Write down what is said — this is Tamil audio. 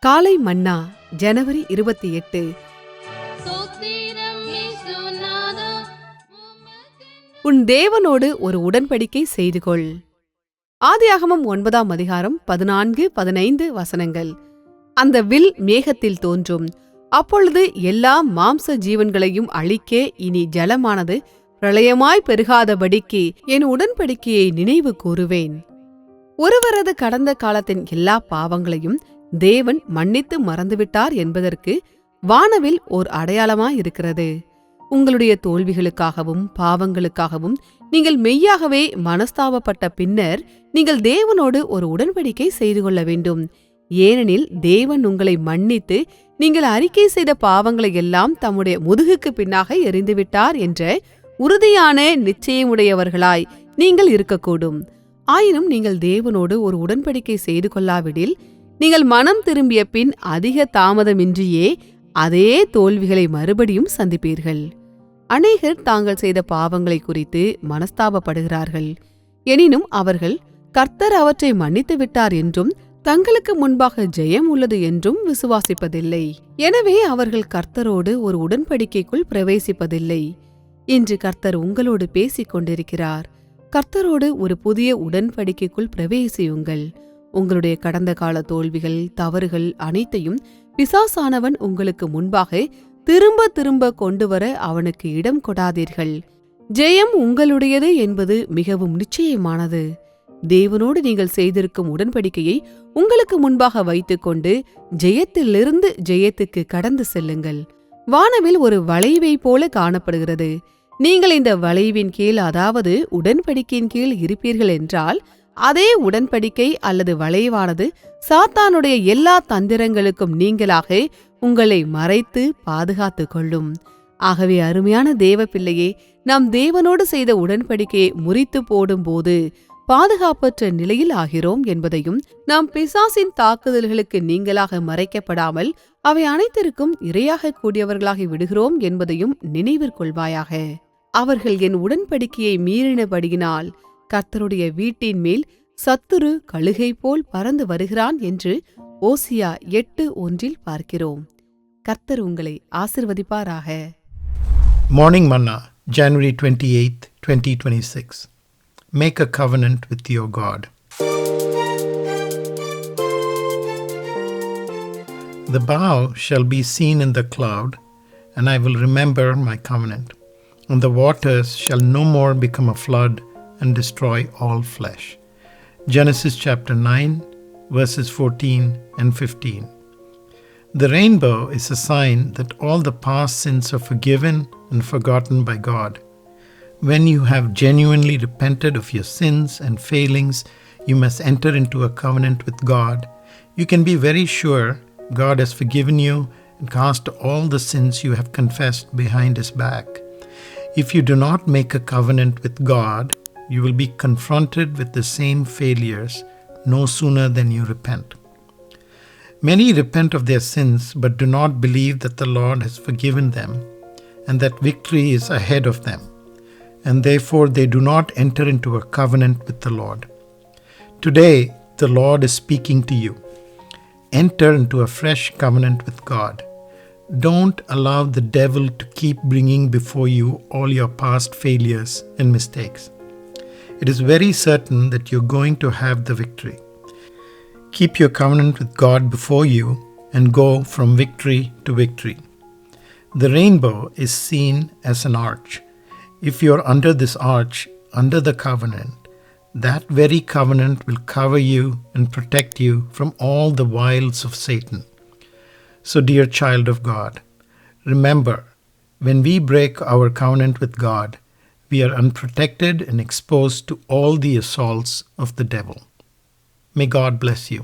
காலை மன்னா ஜனவரி 28. உன் தேவனோடு ஒரு உடன்படிக்கை செய்து கொள். ஆதியாகமம் 9ஆம் அதிகாரம் 14-15 வசனங்கள். அந்த வில் மேகத்தில் தோன்றும். அப்பொழுது எல்லா மாம்ச ஜீவன்களையும் அழிக்க இனி ஜலமானது பிரளயமாய் பெருகாதபடிக்கு என் உடன்படிக்கையை நினைவு கூறுவேன். ஒருவரது கடந்த காலத்தின் எல்லா பாவங்களையும் தேவன் மன்னித்து மறந்துவிட்டார் என்பதற்கு வானவில் ஓர் அடையாளமாயிருக்கிறது. உங்களுடைய தோல்விகளுக்காகவும் பாவங்களுக்காகவும் நீங்கள் மெய்யாகவே மனஸ்தாபப்பட்ட பின்னர் நீங்கள் தேவனோடு ஒரு உடன்படிக்கை செய்து கொள்ள வேண்டும். ஏனெனில் தேவன் உங்களை மன்னித்து நீங்கள் அறிக்கை செய்த பாவங்களை எல்லாம் தம்முடைய முதுகுக்கு பின்னாக எறிந்துவிட்டார் என்ற உறுதியான நிச்சயமுடையவர்களாய் நீங்கள் இருக்கக்கூடும். ஆயினும் நீங்கள் தேவனோடு ஒரு உடன்படிக்கை செய்து கொள்ளாவிடில் நீங்கள் மனம் திரும்பிய பின் அதிக தாமதமின்றியே அதே தோல்விகளை மறுபடியும் சந்திப்பீர்கள். அநேகர் தாங்கள் செய்த பாவங்களை குறித்து மனஸ்தாபப்படுகிறார்கள். எனினும் அவர்கள் கர்த்தர் அவற்றை மன்னித்து விட்டார் என்றும் தங்களுக்கு முன்பாக ஜெயம் உள்ளது என்றும் விசுவாசிப்பதில்லை. எனவே அவர்கள் கர்த்தரோடு ஒரு உடன்படிக்கைக்குள் பிரவேசிப்பதில்லை. இன்று கர்த்தர் உங்களோடு பேசிக் கொண்டிருக்கிறார். கர்த்தரோடு ஒரு புதிய உடன்படிக்கைக்குள் பிரவேசியுங்கள். உங்களுடைய கடந்த கால தோல்விகள், தவறுகள் அனைத்தையும் பிசாசானவன் உங்களுக்கு முன்பாக திரும்ப திரும்ப கொண்டு வர அவனுக்கு இடம் கொடாதீர்கள். ஜெயம் உங்களுடையது என்பது மிகவும் நிச்சயமானது. தேவனோடு நீங்கள் செய்திருக்கும் உடன்படிக்கையை உங்களுக்கு முன்பாக வைத்துக்கொண்டு ஜெயத்திலிருந்து ஜெயத்துக்கு கடந்து செல்லுங்கள். வானவில் ஒரு வளைவை போல காணப்படுகிறது. நீங்கள் இந்த வளைவின் கீழ், அதாவது உடன்படிக்கையின் கீழ் இருப்பீர்கள் என்றால் அதே உடன்படிக்கை அல்லது வளைவானது சாத்தானுடைய எல்லா தந்திரங்களுக்கும் நீங்களாக உங்களை மறைத்து பாதுகாத்து கொள்ளும். ஆகவே அருமையான தேவ பிள்ளையே, நாம் தேவனோடு செய்த உடன்படிக்கையை முறித்து போடும்போது பாதுகாப்பற்ற நிலையில் ஆகிறோம் என்பதையும், நாம் பிசாசின் தாக்குதல்களுக்கு நீங்களாக மறைக்கப்படாமல் அவை அனைத்திற்கும் இரையாக கூடியவர்களாகி விடுகிறோம் என்பதையும் நினைவிற்கொள்வாயாக. அவர்கள் என் உடன்படிக்கையை மீறினபடியினால் கர்த்தருடைய வீட்டின் மேல் சத்துரு கழுகை போல் பறந்து வருகிறான் என்று ஓசியா 8:1 பார்க்கிறோம். கர்த்தர் உங்களை ஆசீர்வதிப்பாராக. Morning Manna, January 28, 2026. Make a covenant with your God. The bow shall be seen in the cloud, and I will remember my covenant, and the waters shall no more become a flood and destroy all flesh. Genesis chapter 9, verses 14 and 15. The rainbow is a sign that all the past sins are forgiven and forgotten by God. When you have genuinely repented of your sins and failings, you must enter into a covenant with God. You can be very sure God has forgiven you and cast all the sins you have confessed behind His back. If you do not make a covenant with God, you will be confronted with the same failures no sooner than you repent. Many repent of their sins but do not believe that the Lord has forgiven them and that victory is ahead of them, and therefore they do not enter into a covenant with the Lord. Today, the Lord is speaking to you. Enter into a fresh covenant with God. Don't allow the devil to keep bringing before you all your past failures and mistakes. It is very certain that you're going to have the victory. Keep your covenant with God before you and go from victory to victory. The rainbow is seen as an arch. If you're under this arch, under the covenant, that very covenant will cover you and protect you from all the wiles of Satan. So, dear child of God, remember, when we break our covenant with God, we are unprotected and exposed to all the assaults of the devil. May God bless you.